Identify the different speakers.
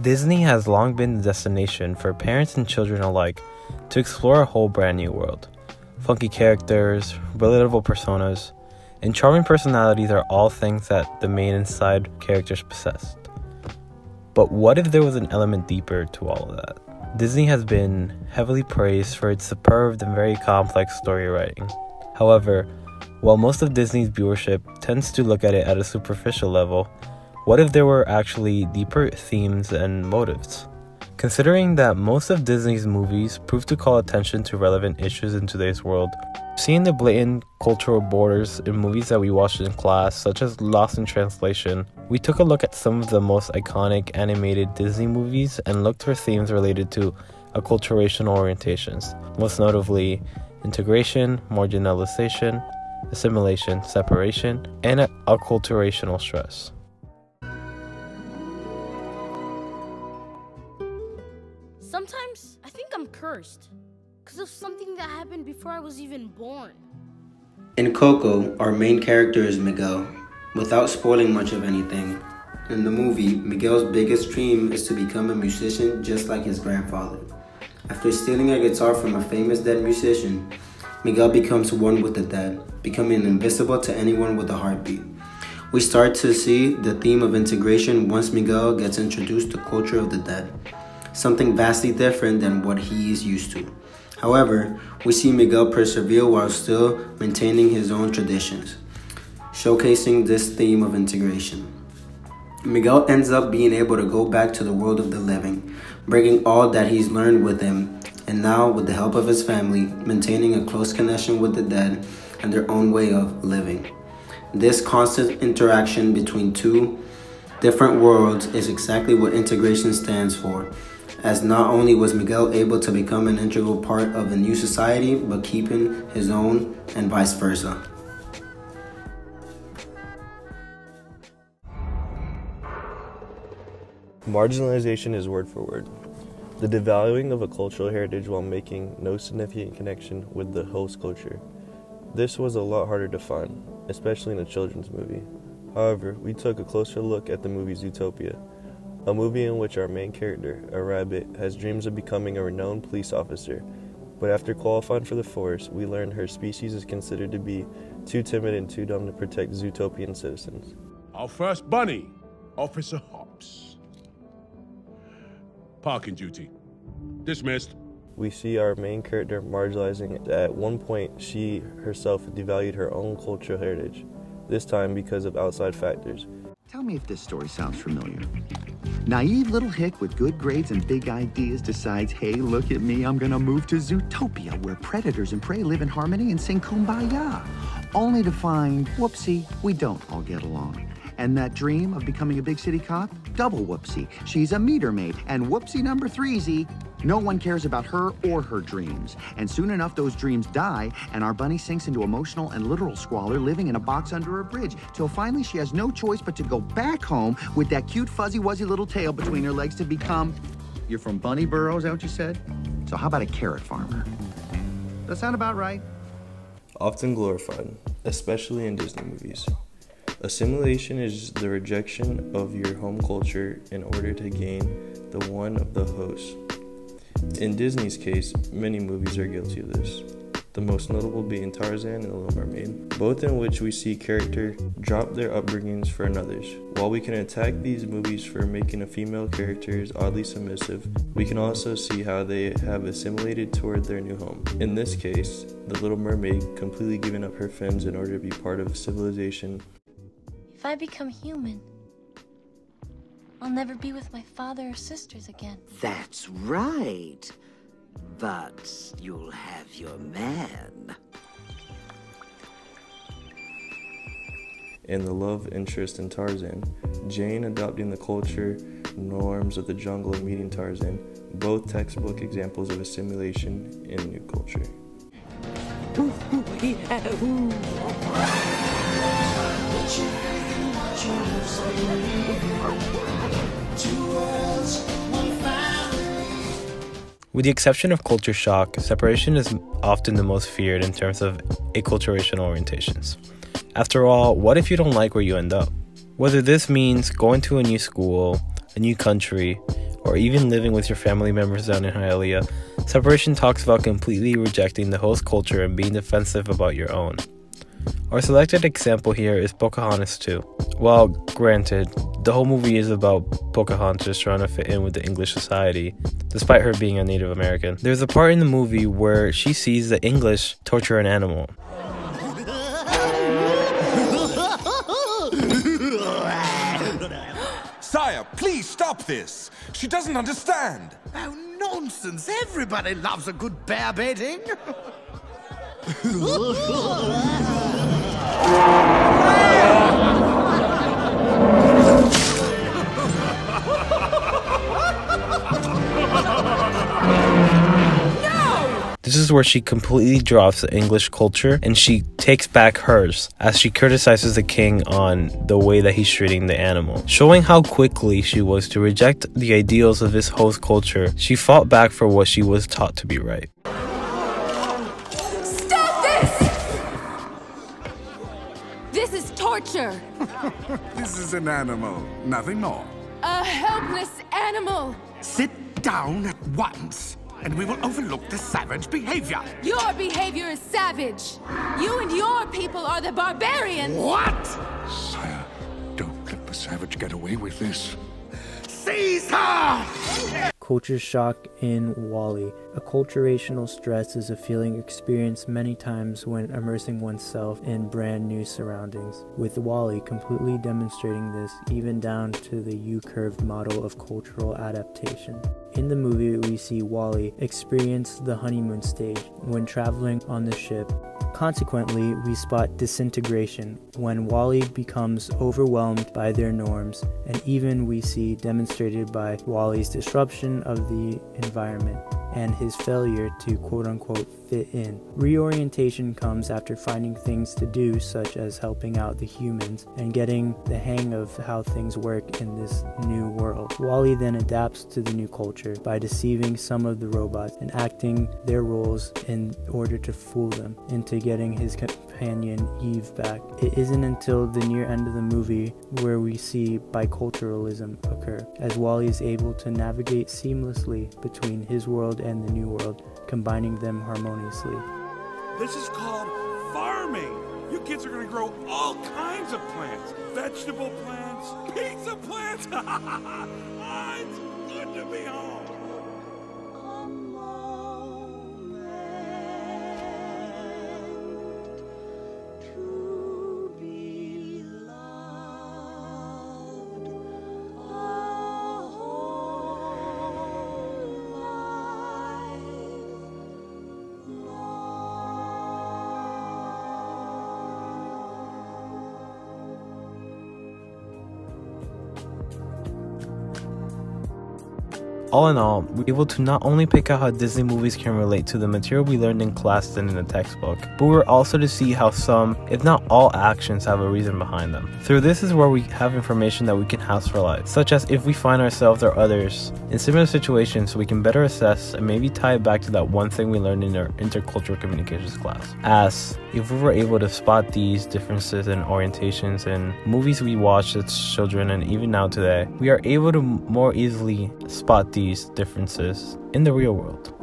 Speaker 1: Disney has long been the destination for parents and children alike to explore a whole brand new world. Funky characters, relatable personas, and charming personalities are all things that the main and side characters possessed. But what if there was an element deeper to all of that? Disney has been heavily praised for its superb and very complex story writing. However, while most of Disney's viewership tends to look at it at a superficial level, what if there were actually deeper themes and motives? Considering that most of Disney's movies prove to call attention to relevant issues in today's world, seeing the blatant cultural borders in movies that we watched in class, such as Lost in Translation, we took a look at some of the most iconic animated Disney movies and looked for themes related to acculturational orientations, most notably integration, marginalization, assimilation, separation, and acculturational stress.
Speaker 2: Sometimes I think I'm cursed because of something that happened before I was even born.
Speaker 3: In Coco, our main character is Miguel. Without spoiling much of anything, in the movie, Miguel's biggest dream is to become a musician just like his grandfather. After stealing a guitar from a famous dead musician, Miguel becomes one with the dead, becoming invisible to anyone with a heartbeat. We start to see the theme of integration once Miguel gets introduced to culture of the dead, something vastly different than what he is used to. However, we see Miguel persevere while still maintaining his own traditions, showcasing this theme of integration. Miguel ends up being able to go back to the world of the living, bringing all that he's learned with him, and now, with the help of his family, maintaining a close connection with the dead and their own way of living. This constant interaction between two different worlds is exactly what integration stands for, as not only was Miguel able to become an integral part of a new society, but keeping his own and vice versa.
Speaker 4: Marginalization is word for word. The devaluing of a cultural heritage while making no significant connection with the host culture. This was a lot harder to find, especially in a children's movie. However, we took a closer look at the movie Zootopia, a movie in which our main character, a rabbit, has dreams of becoming a renowned police officer, but after qualifying for the force, we learned her species is considered to be too timid and too dumb to protect Zootopian citizens.
Speaker 5: Our first bunny, Officer Hops. Parking duty. Dismissed.
Speaker 4: We see our main character marginalizing. At one point, she herself devalued her own cultural heritage, this time because of outside factors.
Speaker 6: Tell me if this story sounds familiar. Naive little hick with good grades and big ideas decides, hey, look at me, I'm gonna move to Zootopia, where predators and prey live in harmony and sing Kumbaya. Only to find, whoopsie, we don't all get along. And that dream of becoming a big city cop? Double whoopsie. She's a meter maid. And whoopsie number 3-zy, no one cares about her or her dreams. And soon enough, those dreams die, and our bunny sinks into emotional and literal squalor, living in a box under a bridge, till finally she has no choice but to go back home with that cute, fuzzy-wuzzy little tail between her legs to become... You're from Bunny Burrow, is that what you said? So how about a carrot farmer? Does that sound about right?
Speaker 4: Often glorified, especially in Disney movies. Assimilation is the rejection of your home culture in order to gain the one of the host. In Disney's case, many movies are guilty of this, the most notable being Tarzan and The Little Mermaid, both in which we see characters drop their upbringings for another's. While we can attack these movies for making a female character oddly submissive, we can also see how they have assimilated toward their new home. In this case, The Little Mermaid completely giving up her fins in order to be part of civilization.
Speaker 7: If I become human, I'll never be with my father or sisters again.
Speaker 8: That's right. But you'll have your man.
Speaker 4: And the love interest in Tarzan, Jane adopting the culture norms of the jungle and meeting Tarzan, both textbook examples of assimilation in new culture.
Speaker 1: With the exception of culture shock, separation is often the most feared in terms of acculturational orientations. After all, what if you don't like where you end up? Whether this means going to a new school, a new country, or even living with your family members down in Hialeah, Separation talks about completely rejecting the host culture and being defensive about your own. Our selected example here is Pocahontas 2. While granted, the whole movie is about Pocahontas trying to fit in with the English society, despite her being a Native American. There's a part in the movie where she sees the English torture an animal.
Speaker 9: Sire, please stop this. She doesn't understand.
Speaker 10: Oh, nonsense. Everybody loves a good bear baiting.
Speaker 1: This is where she completely drops the English culture and she takes back hers as she criticizes the king on the way that he's treating the animal. Showing how quickly she was to reject the ideals of his host culture, she fought back for what she was taught to be right.
Speaker 11: Stop this! This is torture.
Speaker 10: This is an animal, nothing more.
Speaker 11: A helpless animal.
Speaker 10: Sit down at once, and we will overlook the savage behavior.
Speaker 11: Your behavior is savage. You and your people are the barbarians.
Speaker 10: What?
Speaker 5: Sire, don't let the savage get away with this.
Speaker 10: Seize her!
Speaker 12: Culture shock in WALL-E. Acculturational stress is a feeling experienced many times when immersing oneself in brand new surroundings, with WALL-E completely demonstrating this even down to the U-curved model of cultural adaptation. In the movie, we see WALL-E experience the honeymoon stage when traveling on the ship. Consequently, we spot disintegration when WALL-E becomes overwhelmed by their norms, and even we see demonstrated by WALL-E's disruption of the environment and his failure to quote-unquote fit in. Reorientation comes after finding things to do, such as helping out the humans and getting the hang of how things work in this new world. WALL-E then adapts to the new culture by deceiving some of the robots and acting their roles in order to fool them into getting his companion Eve back. It isn't until the near end of the movie where we see biculturalism occur, as WALL-E is able to navigate seamlessly between his world and the new world, combining them harmoniously.
Speaker 9: This is called farming. You kids are gonna grow all kinds of plants. Vegetable plants, pizza plants. It's good to be home.
Speaker 1: All in all, we're able to not only pick out how Disney movies can relate to the material we learned in class and in the textbook, but we're also to see how some, if not all, actions have a reason behind them. Through this is where we have information that we can house for life, such as if we find ourselves or others in similar situations, so we can better assess and maybe tie it back to that one thing we learned in our intercultural communications class. As if we were able to spot these differences and orientations in movies we watched as children and even now today, we are able to more easily spot these differences in the real world.